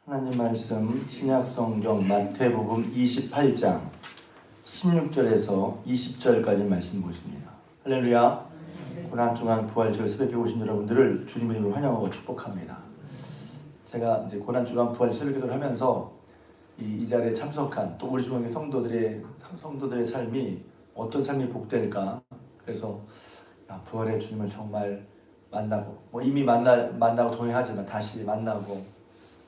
하나님 말씀 신약성경 마태복음 28장 16절에서 20절까지 말씀 보십니다. 할렐루야. 고난중앙 부활절 새벽에 오신 여러분들을 주님의 이름으로 환영하고 축복합니다. 제가 이제 고난중앙 부활 새벽기도를 하면서 이 자리에 참석한 또 우리 중앙의 성도들의 삶이 어떤 삶이 복될까. 그래서 부활의 주님을 정말 만나고 이미 만나고 동행하지만 다시 만나고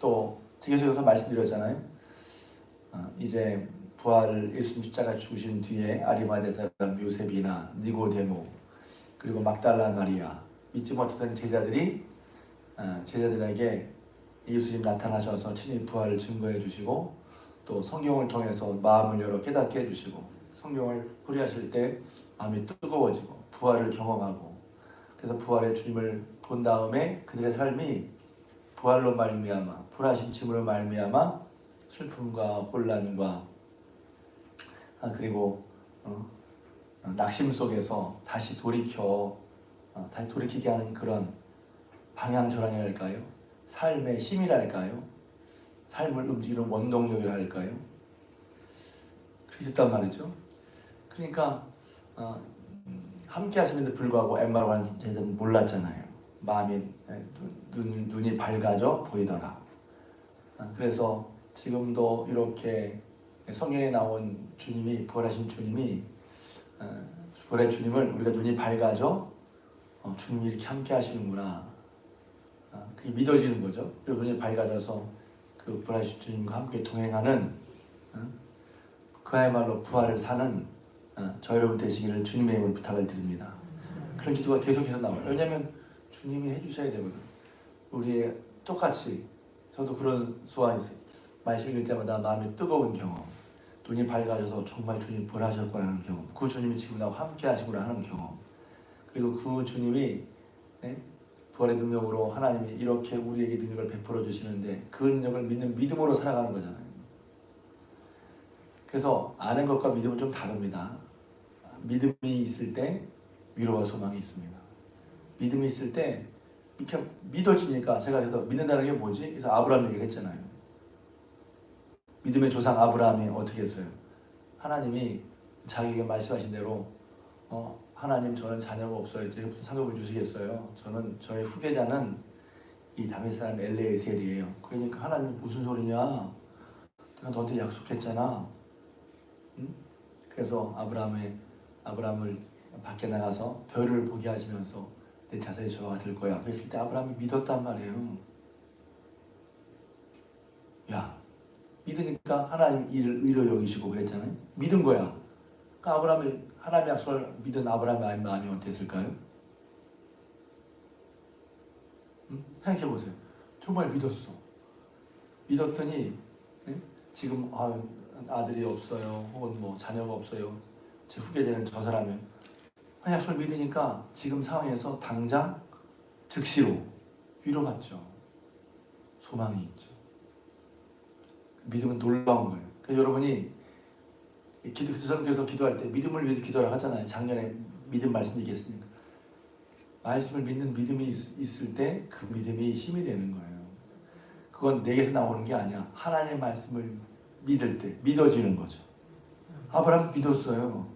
또 계속해서 말씀드렸잖아요. 이제 부활 예수님 십자가 죽으신 뒤에 아리마대 사람 요셉이나 니고데모 그리고 막달라 마리아 믿지 못했던 제자들에게 예수님 나타나셔서 친히 부활을 증거해 주시고 또 성경을 통해서 마음을 열어 깨닫게 해주시고 성경을 풀이하실 때 마음이 뜨거워지고 부활을 경험하고 그래서 부활의 주님을 본 다음에 그들의 삶이 부활로 말미암아 부활하신 짐으로 말미암아 슬픔과 혼란과 그리고 낙심 속에서 다시 돌이키게 하는 그런 방향전환이랄까요? 삶의 힘이랄까요? 삶을 움직이는 원동력이랄까요? 그렇게 됐단 말이죠. 그러니까 함께 하심에도 불구하고 엠마로 가는 제자는 몰랐잖아요. 마음이 눈이 밝아져 보이더라. 그래서 지금도 이렇게 성경에 나온 주님이 부활하신 주님이 부활의 주님을 우리가 눈이 밝아져 주님이 이렇게 함께 하시는구나. 그게 믿어지는 거죠. 그리고 눈이 밝아져서 그 부활하신 주님과 함께 동행하는 그야말로 부활을 사는 저 여러분 되시기를 주님의 이름으로 부탁을 드립니다. 그런 기도가 계속해서 나와요. 왜냐하면 주님이 해주셔야 되거든. 우리의 똑같이 저도 그런 소원이 있어요. 말씀 읽을 때마다 마음이 뜨거운 경험, 눈이 밝아져서 정말 주님 부활하셨구나 하는 경험, 그 주님이 지금 나와 함께 하시구나 하는 경험, 그리고 그 주님이 부활의 능력으로 하나님이 이렇게 우리에게 능력을 베풀어 주시는데 그 능력을 믿는 믿음으로 살아가는 거잖아요. 그래서 아는 것과 믿음은 좀 다릅니다. 믿음이 있을 때 위로와 소망이 있습니다. 믿음이 있을 때 이렇게 믿어지니까 제가 그래서 믿는다는 게 뭐지? 그래서 아브라함 얘기를 했잖아요. 믿음의 조상 아브라함이 어떻게 했어요? 하나님이 자기에게 말씀하신 대로 하나님 저는 자녀가 없어요. 제가 무슨 상급을 주시겠어요? 저의 후계자는 이 다윗 사람 엘레에셀이에요. 그러니까 하나님 무슨 소리냐? 내가 너한테 약속했잖아. 응? 그래서 아브라함을 밖에 나가서 별을 보게 하시면서 내 자손이 저가 될 거야. 그랬을 때 아브라함이 믿었단 말이에요. 믿으니까 하나님 일을 의로 여기시고 그랬잖아요. 믿은 거야. 그러니까 아브라함이 하나님의 약속을 믿은 아브라함의 마음이 어땠을까요? 생각해 보세요. 정말 믿었어. 믿었더니 지금 아들이 없어요. 혹은 뭐 자녀가 없어요. 제 후계자는 저 사람이에요. 약속을 믿으니까 지금 상황에서 당장 즉시로 위로받죠. 소망이 있죠. 믿음은 놀라운 거예요. 그래서 여러분이 기도께서 기도할 때 믿음을 위해 기도를 하잖아요. 작년에 믿음 말씀 얘기했으니까. 말씀을 믿는 믿음이 있을 때 그 믿음이 힘이 되는 거예요. 그건 내게서 나오는 게 아니야. 하나님의 말씀을 믿을 때 믿어지는 거죠. 아브라함 믿었어요.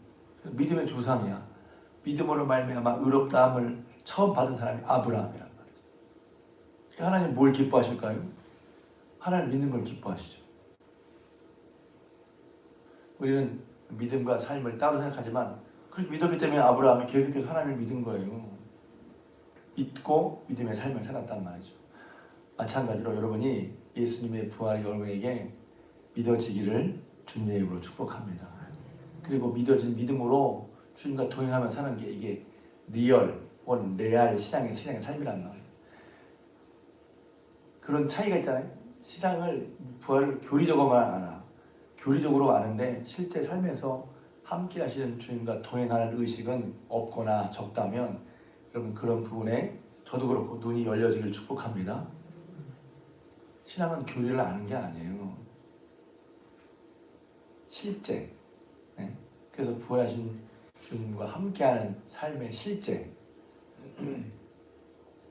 믿음의 조상이야. 믿음으로 말미암아 의롭다함을 처음 받은 사람이 아브라함이란 말이죠. 하나님 뭘 기뻐하실까요? 하나님 믿는 걸 기뻐하시죠. 우리는 믿음과 삶을 따로 생각하지만 그렇게 믿었기 때문에 아브라함이 계속해서 하나님을 믿은 거예요. 믿고 믿음의 삶을 살았단 말이죠. 마찬가지로 여러분이 예수님의 부활이 여러분에게 믿어지기를 주님의 이름으로 축복합니다. 그리고 믿어진 믿음으로 주님과 동행하며 사는 게 이게 레알 신앙의 삶이란 말이에요. 그런 차이가 있잖아요. 신앙을 부활을 교리적으로 아는데 실제 삶에서 함께 하시는 주님과 동행하는 의식은 없거나 적다면 여러분 그런 부분에 저도 그렇고 눈이 열려지기를 축복합니다. 신앙은 교리를 아는 게 아니에요. 실제. 그래서 부활하신 주님과 함께하는 삶의 실제.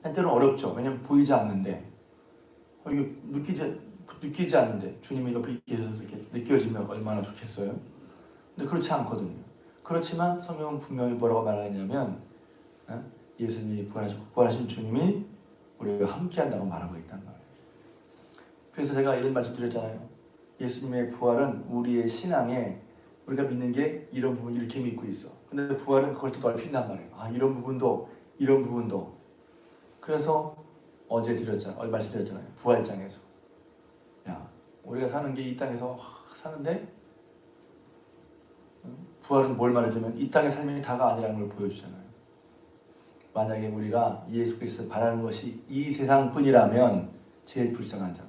때로는 어렵죠. 왜냐하면 보이지 않는데 이게 느끼지 느끼지 않는데 주님이 옆에 계셔서 이렇게 느껴지면 얼마나 좋겠어요? 근데 그렇지 않거든요. 그렇지만 성경은 분명히 뭐라고 말하냐면 예수님이 부활하신 주님이 우리와 함께한다고 말하고 있단 말이에요. 그래서 제가 이런 말씀 드렸잖아요. 예수님의 부활은 우리의 신앙에 우리가 믿는 게 이런 부분 이렇게 믿고 있어. 근데 부활은 그걸 더 넓힌단 말이에요. 이런 부분도 이런 부분도. 그래서 어제 말씀드렸잖아요. 부활장에서 우리가 사는 게 이 땅에서 사는데 부활은 뭘 말해주면 이 땅의 삶이 다가 아니라는 걸 보여주잖아요. 만약에 우리가 예수 그리스도를 바라는 것이 이 세상뿐이라면 제일 불쌍한 자다.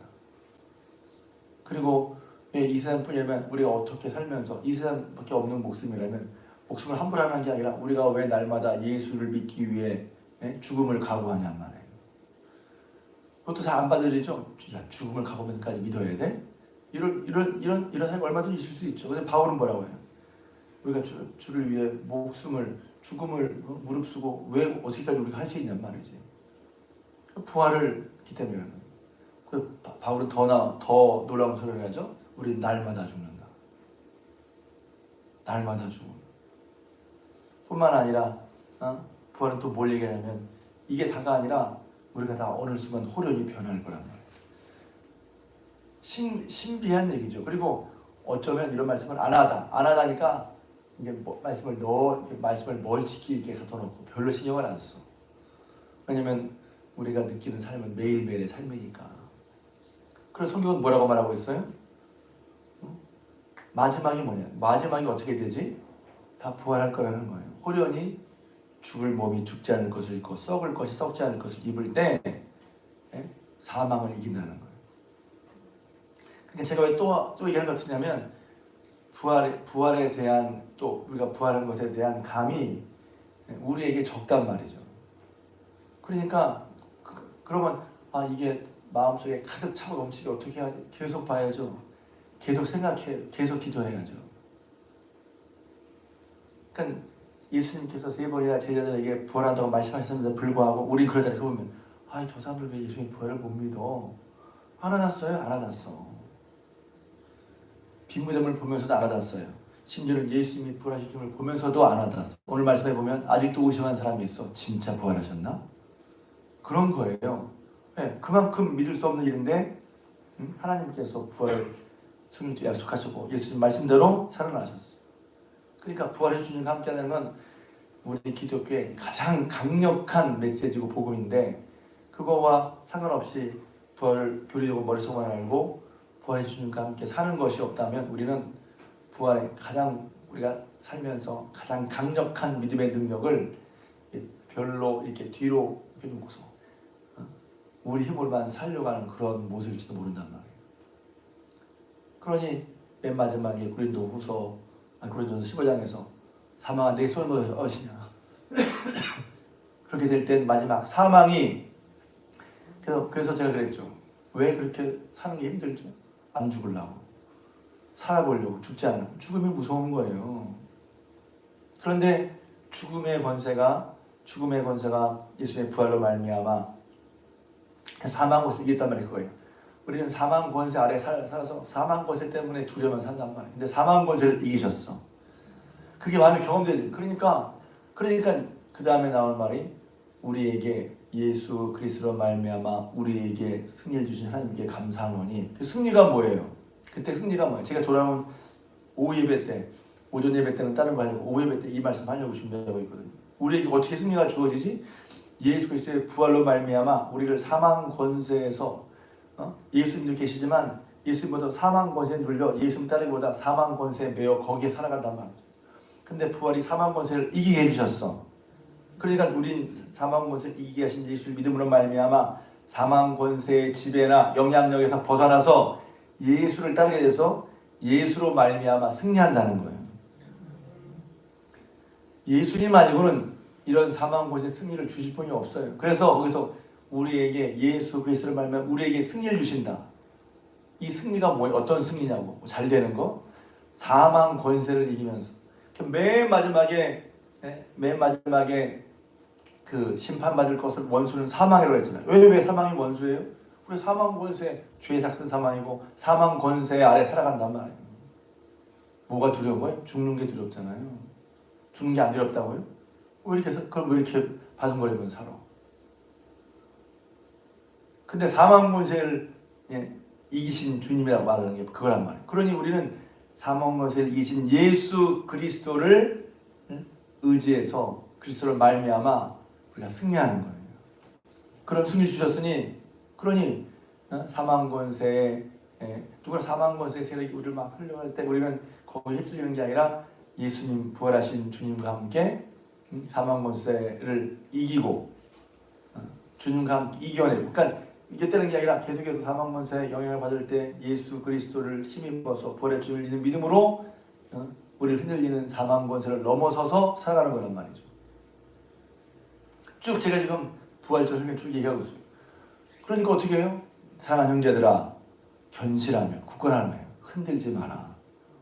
그리고 이 세상뿐이라면 우리가 어떻게 살면서 이 세상밖에 없는 목숨이라면 목숨을 함부로 하는 게 아니라 우리가 왜 날마다 예수를 믿기 위해 죽음을 각오하냔 말이에요. 그것도 잘 안 받아들이죠. 죽음을 각오하면서까지 믿어야 돼? 이런 사람이 얼마든지 있을 수 있죠. 근데 바울은 뭐라고 해요? 우리가 주를 위해 죽음을 무릅쓰고 왜 어떻게까지 우리가 할 수 있냔 말이지. 부활을 기대면 바울은 더 놀라운 소리를 하죠. 우리 날마다 죽는다. 날마다 죽음. 뿐만 아니라 부활은 또 뭘 얘기하냐면 이게 다가 아니라 우리가 다 어느 순간 호련히 변할 거란 말이에요. 신비한 얘기죠. 그리고 어쩌면 이런 말씀을 안 하다니까 이게 말씀을 멀찍이 이렇게 갖다 놓고 별로 신경을 안 써. 왜냐면 우리가 느끼는 삶은 매일매일의 삶이니까. 그래서 성경은 뭐라고 말하고 있어요? 마지막이 뭐냐? 마지막이 어떻게 되지? 다 부활할 거라는 거예요. 호련히 죽을 몸이 죽지 않을 것을 입고 썩을 것이 썩지 않을 것을 입을 때 사망을 이긴다는 거예요. 그러니까 제가 왜 또 얘기하는 것 같으냐면 부활에 대한 또 우리가 부활한 것에 대한 감이 우리에게 적단 말이죠. 그러니까 그러면 이게 마음속에 가득 차고 넘치게 어떻게 하지? 계속 봐야죠. 계속 생각해요. 계속 기도해야죠. 그러니까 예수님께서 3번이나 제자들에게 부활한다고 말씀하셨는데 불구하고 우리 그러잖아요. 그러면 저 사람들 왜 예수님 부활을 못 믿어? 안 와닿았어요? 안 와닿았어. 빈무덤을 보면서도 안 와닿았어요. 심지어는 예수님이 부활하신 줄 보면서도 안 와닿았어. 오늘 말씀해 보면 아직도 의심하는 사람이 있어. 진짜 부활하셨나? 그런 거예요. 그만큼 믿을 수 없는 일인데 하나님께서 부활을 승리도 약속하셨고 예수님 말씀대로 살아나셨어요. 그러니까 부활의 주님과 함께하는 건 우리 기독교의 가장 강력한 메시지고 복음인데 그거와 상관없이 부활을 교리적으로 머릿속만 알고 부활의 주님과 함께 사는 것이 없다면 우리는 부활의 우리가 살면서 가장 강력한 믿음의 능력을 별로 이렇게 뒤로 놓고서 우리 힘으로만 살려가는 그런 모습일지도 모른단 말이에요. 그러니 맨 마지막에 고린도서 15장에서 사망한 내 손을 모여서 어시냐 그렇게 될 땐 마지막 사망이 그래서 제가 그랬죠. 왜 그렇게 사는 게 힘들죠? 안 죽으려고 살아보려고 죽지 않으면 죽음이 무서운 거예요. 그런데 죽음의 권세가 예수님의 부활로 말미암아 사망 권세를 이겼단 말이에요. 그거예요. 우리는 사망 권세 아래 살아서 사망 권세 때문에 두려면 산단 말이에요. 근데 사망 권세를 이기셨어. 그게 많이 경험되죠. 그러니까 그 다음에 나올 말이 우리에게 예수 그리스도로 말미암아 우리에게 승리를 주신 하나님께 감사하노니 그 승리가 뭐예요? 그때 승리가 뭐예요? 제가 돌아온 오후 예배 때 오전 예배 때는 다른 거 하려고 오후 예배 때 이 말씀 하려고 준비하고 있거든요. 우리에게 어떻게 승리가 주어지지? 예수 그리스도의 부활로 말미암아 우리를 사망 권세에서 예수님도 계시지만 예수님보다 사망 권세에 눌려 예수님 따르기보다 사망 권세에 매여 거기에 살아간단 말이죠. 근데 부활이 사망 권세를 이기게 해주셨어. 그러니까 우린 사망 권세를 이기게 하신 예수를 믿음으로 말미암아 사망 권세의 지배나 영향력에서 벗어나서 예수를 따르게 돼서 예수로 말미암아 승리한다는 거예요. 예수님 아니고는 이런 사망 권세 승리를 주실 분이 없어요. 그래서 거기서 우리에게 예수 그리스도를 말미암아 우리에게 승리를 주신다. 이 승리가 어떤 승리냐고 잘 되는 거? 사망 권세를 이기면서 맨 마지막에 그 심판받을 것을 원수는 사망이라고 했잖아요. 왜 사망이 원수예요? 우리 사망 권세, 죄의 삭슨 사망이고 사망 권세 아래 살아간단 말이에요. 뭐가 두려워요? 죽는 게 두렵잖아요. 죽는 게 안 두렵다고요? 왜 이렇게 그럼 왜 이렇게 바둥거리면서 살아? 근데 사망 권세를 이기신 주님이라고 말하는 게 그거란 말이에요. 그러니 우리는 사망 권세를 이기신 예수 그리스도를 의지해서 그리스도를 말미암아 우리가 승리하는 거예요. 그런 승리 주셨으니 그러니 사망 권세 누가 사망 권세 세력이 우리를 막 흘려갈 때 우리는 거기에 휩쓸리는 게 아니라 예수님 부활하신 주님과 함께 사망 권세를 이기고 주님과 함께 이겨내고 그러니까 이겼다는 게 아니라 계속해서 사망 권세의 영향을 받을 때 예수 그리스도를 힘입어서 부활의 주님을 믿는 믿음으로 우리를 흔들리는 사망 권세를 넘어서서 살아가는 거란 말이죠. 쭉 제가 지금 부활절 설명 쭉 얘기하고 있어요. 그러니까 어떻게 해요? 사랑하는 형제들아 견실하며 굳건하며 흔들지 마라.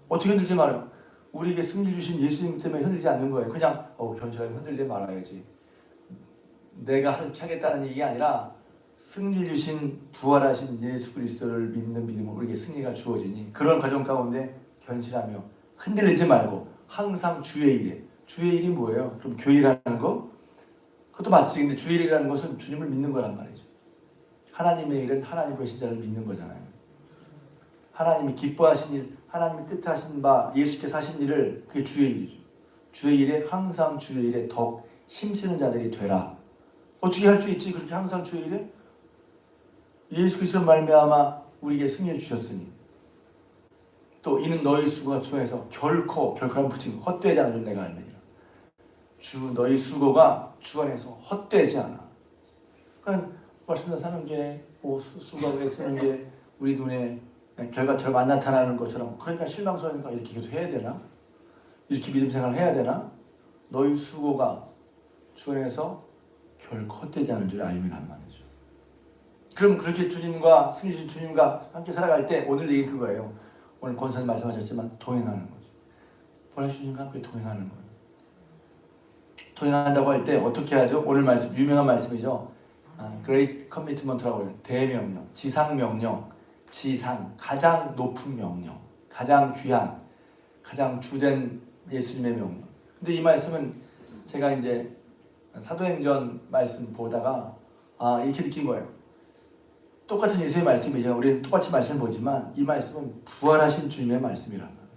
어떻게 흔들지 말아요? 우리에게 승리 주신 예수님 때문에 흔들지 않는 거예요. 그냥 견실하면 흔들지 말아야지. 내가 하겠다는 얘기가 아니라 승리 주신 부활하신 예수 그리스도를 믿는 믿음으로 우리에게 승리가 주어지니 그런 과정 가운데 견실하며 흔들리지 말고 항상 주의 일에 주의 일이 뭐예요? 그럼 교회라는 거? 그것도 맞지. 근데 주의 일이라는 것은 주님을 믿는 거란 말이죠. 하나님의 일은 하나님 보신 자를 믿는 거잖아요. 하나님이 기뻐하신 일, 하나님이 뜻하신 바 예수께서 하신 일을 그게 주의 일이죠. 주의 일에 항상 주의 일에 더 힘쓰는 자들이 되라. 어떻게 할 수 있지? 그렇게 항상 주의 일에? 예수 그리스도 말미암아 우리에게 승리를 주셨으니 또 이는 너희 수고가 주 안에서 결코라는 붙임 헛되지 않은 줄 내가 알느니라. 주 너희 수고가 주 안에서 헛되지 않아. 그러니까 말씀대로 사는 게 수고하고 애쓰는 게 우리 눈에 결과처럼 안 나타나는 것처럼 그러니까 실망스러우니까 이렇게 계속 해야 되나? 이렇게 믿음 생활을 해야 되나? 너희 수고가 주 안에서 결코 헛되지 않은 줄 알미란 말이죠. 그럼 그렇게 주님과 승리 주신 주님과 함께 살아갈 때 오늘 얘기는 그거예요. 오늘 권사님 말씀하셨지만 동행하는 거죠. 보내주신 주님과 함께 동행하는 거예요. 동행한다고 할 때 어떻게 하죠? 오늘 말씀 유명한 말씀이죠. Great Commitment라고 해요. 대명령, 지상명령, 지상 가장 높은 명령, 가장 귀한, 가장 주된 예수님의 명령. 근데 이 말씀은 제가 이제 사도행전 말씀 보다가 이렇게 느낀 거예요. 똑같은 예수의 말씀이죠. 우리는 똑같이 말씀을 보지만 이 말씀은 부활하신 주님의 말씀이란 말이에요.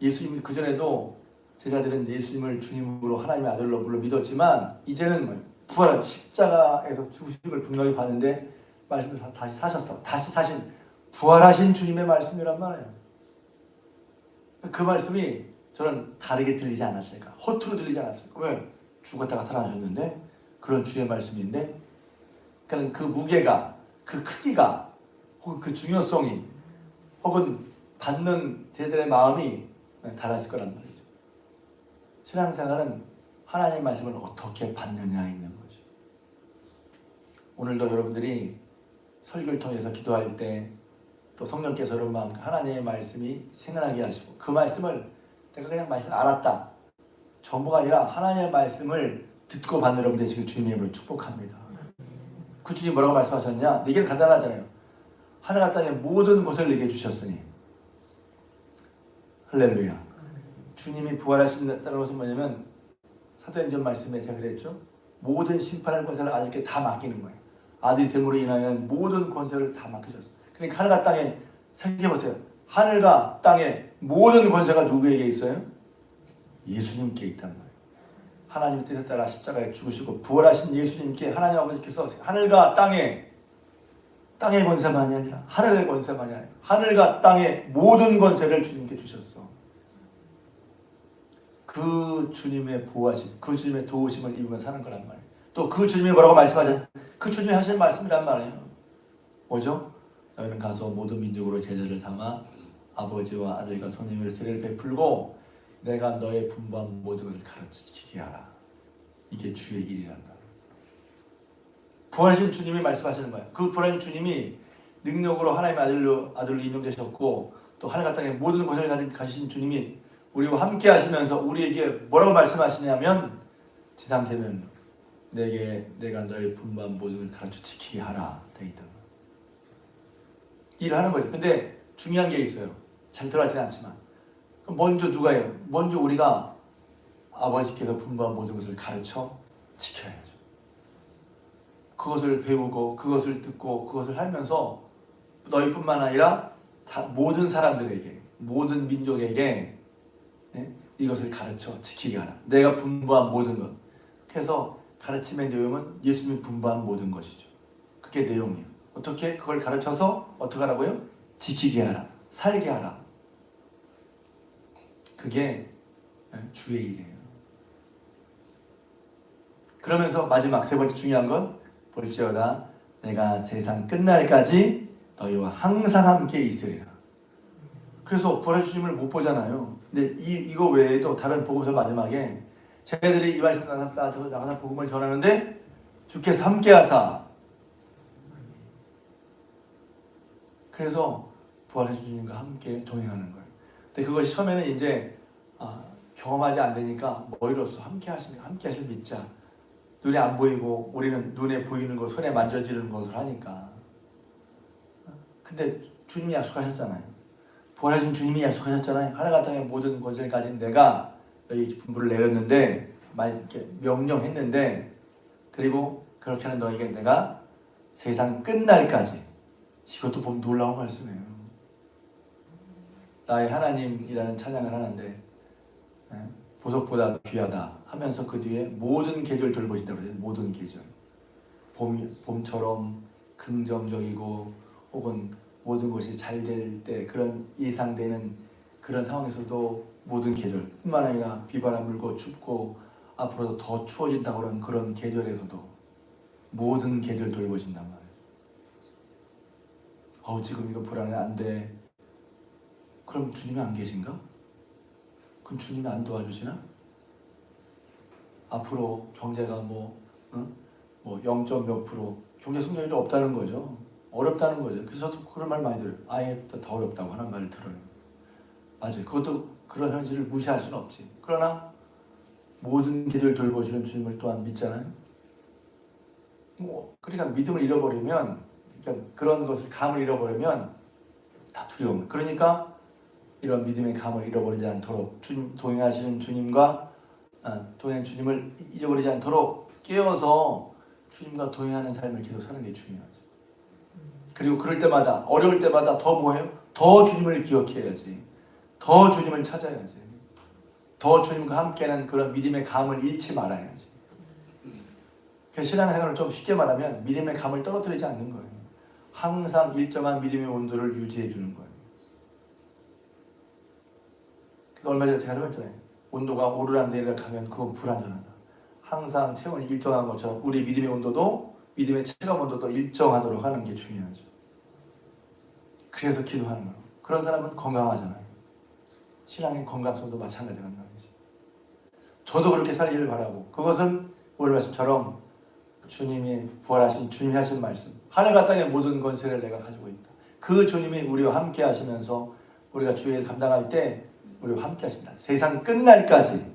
예수님 그전에도 제자들은 예수님을 주님으로 하나님의 아들로 물론 믿었지만 이제는 부활 십자가에서 죽으심을 분명히 봤는데 말씀을 다시 사셨어. 다시 사신 부활하신 주님의 말씀이란 말이에요. 그 말씀이 저는 다르게 들리지 않았을까? 허투루 들리지 않았을까? 왜? 죽었다가 살아나셨는데 그런 주의 말씀인데 그러니까 그 무게가, 그 크기가, 혹은 그 중요성이, 혹은 받는 제자들의 마음이 달랐을 거란 말이죠. 신앙생활은 하나님의 말씀을 어떻게 받느냐에 있는 거죠. 오늘도 여러분들이 설교를 통해서 기도할 때 또 성령께서 여러분 하나님의 말씀이 생각나게 하시고 그 말씀을 내가 그냥 말씀 알았다. 전부가 아니라 하나님의 말씀을 듣고 받는 여러분 되시길 주님의 이름으로 축복합니다. 그 주님 뭐라고 말씀하셨냐? 얘기는 간단하잖아요. 하늘과 땅의 모든 것을 내게 주셨으니 할렐루야. 주님이 부활하신다는 것은 뭐냐면 사도행전 말씀에 제가 그랬죠. 모든 심판할 권세를 아들께 다 맡기는 거예요. 아들이 됨으로 인하여는 모든 권세를 다 맡기셨어요. 그러니까 하늘과 땅에 생각해보세요. 하늘과 땅의 모든 권세가 누구에게 있어요? 예수님께 있단 말이에요. 하나님의 뜻에 따라 십자가에 죽으시고 부활하신 예수님께 하나님 아버지께서 하늘과 땅의 권세만이 아니라 하늘의 권세만이 아니라 하늘과 땅의 모든 권세를 주님께 주셨어. 그 주님의 보호하심, 그 주님의 도우심을 입으면 사는 거란 말이에요. 또 그 주님이 뭐라고 말씀하죠? 그 주님이 하시는 말씀이란 말이에요. 뭐죠? 너희는 가서 모든 민족으로 제자를 삼아 아버지와 아들과 성령의 세례를 베풀고 내가 너의 분부한 모든 것을 가르치게 하라. 이게 주의 일이란 말이에요. 부활하신 주님이 말씀하시는 거예요. 그 부활하신 주님이 능력으로 하나님의 아들로 임명되셨고 또 하늘과 땅의 모든 것을 가지신 주님이 우리와 함께 하시면서 우리에게 뭐라고 말씀하시냐면 지상대명령 내가 너의 분부한 모든 것을 가르쳐 지키게 하라 되어 있다. 일을 하는 거죠. 근데 중요한 게 있어요. 잘 들어가지는 않지만 먼저 누가 해요? 먼저 우리가 아버지께서 분부한 모든 것을 가르쳐 지켜야죠. 그것을 배우고 그것을 듣고 그것을 하면서 너희뿐만 아니라 모든 사람들에게, 모든 민족에게 이것을 가르쳐 지키게 하라. 내가 분부한 모든 것. 그래서 가르침의 내용은 예수님이 분부한 모든 것이죠. 그게 내용이에요. 어떻게 그걸 가르쳐서 어떻게 하라고요? 지키게 하라. 살게 하라. 그게 주의 일이에요. 그러면서 마지막 세 번째 중요한 건 볼지어다 내가 세상 끝날까지 너희와 항상 함께 있으리라. 그래서 부활의 주님을 못 보잖아요. 근데 이거 외에도 다른 복음서 마지막에 쟤네들이 이 말씀 나가서 복음을 전하는데 주께서 함께 하사. 그래서 부활의 주님과 함께 동행하는 거예요. 근데 그것이 처음에는 이제 경험하지 안 되니까 뭐이로써 함께 하실 믿자. 눈에 안 보이고 우리는 눈에 보이는 거, 손에 만져지는 것을 하니까. 근데 주님이 약속하셨잖아요. 부활하신 주님이 약속하셨잖아요. 하늘과 땅의 모든 것을 가진 내가 너희 분부를 내렸는데, 명령했는데, 그리고 그렇게 하는 너에게 내가 세상 끝날까지. 이것도 보면 놀라운 말씀이에요. 나의 하나님이라는 찬양을 하는데 보석보다 귀하다 하면서 그 뒤에 모든 계절 돌보신다고 그래요. 모든 계절. 봄처럼 긍정적이고 혹은 모든 것이 잘 될 때 그런 예상되는 그런 상황에서도 모든 계절 뿐만 아니라 비바람 불고 춥고 앞으로도 더 추워진다고 하는 그런 계절에서도 모든 계절 돌보신단 말이에요. 지금 이거 불안해 안 돼. 그럼 주님이 안 계신가? 그럼 주님이 안 도와주시나? 앞으로 경제가 0점 몇 프로 경제 성장률이 없다는 거죠. 어렵다는 거죠. 그래서 저도 그런 말 많이 들어요. 아예 더 어렵다고 하는 말을 들어요. 맞아요. 그것도 그런 현실을 무시할 수는 없지. 그러나 모든 길을 돌보시는 주님을 또한 믿잖아요. 그러니까 믿음을 잃어버리면, 그러니까 그런 것을 감을 잃어버리면 다 두려움. 그러니까 이런 믿음의 감을 잃어버리지 않도록 동행하시는 주님과 동행하는 주님을 잊어버리지 않도록 깨어서 주님과 동행하는 삶을 계속 사는 게 중요하죠. 그리고 그럴 때마다 어려울 때마다 더 뭐예요? 더 주님을 기억해야지. 더 주님을 찾아야지. 더 주님과 함께하는 그런 믿음의 감을 잃지 말아야지. 신앙생활을 좀 쉽게 말하면 믿음의 감을 떨어뜨리지 않는 거예요. 항상 일정한 믿음의 온도를 유지해 주는 거예요. 그래서 얼마 전에 제가 설명했잖아요. 온도가 오르락 내리락 하면 그건 불안전하다. 항상 체온이 일정한 것처럼 우리 믿음의 온도도, 믿음의 체감 온도도 일정하도록 하는 게 중요하죠. 그래서 기도하는 거예요. 그런 사람은 건강하잖아요. 신앙의 건강성도 마찬가지란 말이죠. 저도 그렇게 살기를 바라고, 그것은 오늘 말씀처럼 주님이 부활하신 주님이 하신 말씀, 하늘과 땅의 모든 권세를 내가 가지고 있다. 그 주님이 우리와 함께 하시면서 우리가 주의 일을 감당할 때 우리와 함께 하신다. 세상 끝날까지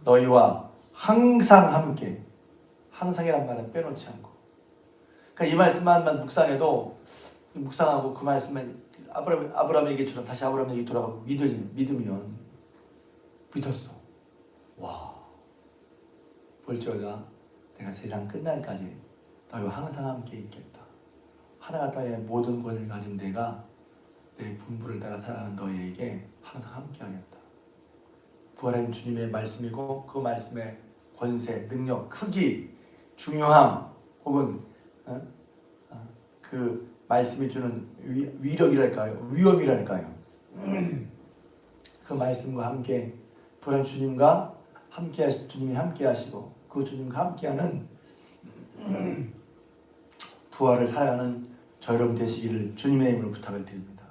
너희와 항상 함께. 항상이란 말은 빼놓지 않고. 그러니까 이 말씀만 묵상해도, 묵상하고 그 말씀을 아브라함의 얘기처럼 다시 아브라함의 얘기 돌아가고 믿으면 믿었어. 와, 볼지어다 내가 세상 끝날까지 너희와 항상 함께 있겠다. 하나가 땅의 모든 권을 가진 내가 내 분부를 따라 살아가는 너희에게 항상 함께 하겠다. 부활한 주님의 말씀이고 그 말씀의 권세, 능력, 크기, 중요함 혹은 그 말씀이 주는 위력이랄까요? 위엄이랄까요? 그 말씀과 함께 부활한 주님과 주님이 함께 하시고 그 주님과 함께하는 부활을 살아가는 저 여러분 되시기를 주님의 이름으로 부탁을 드립니다.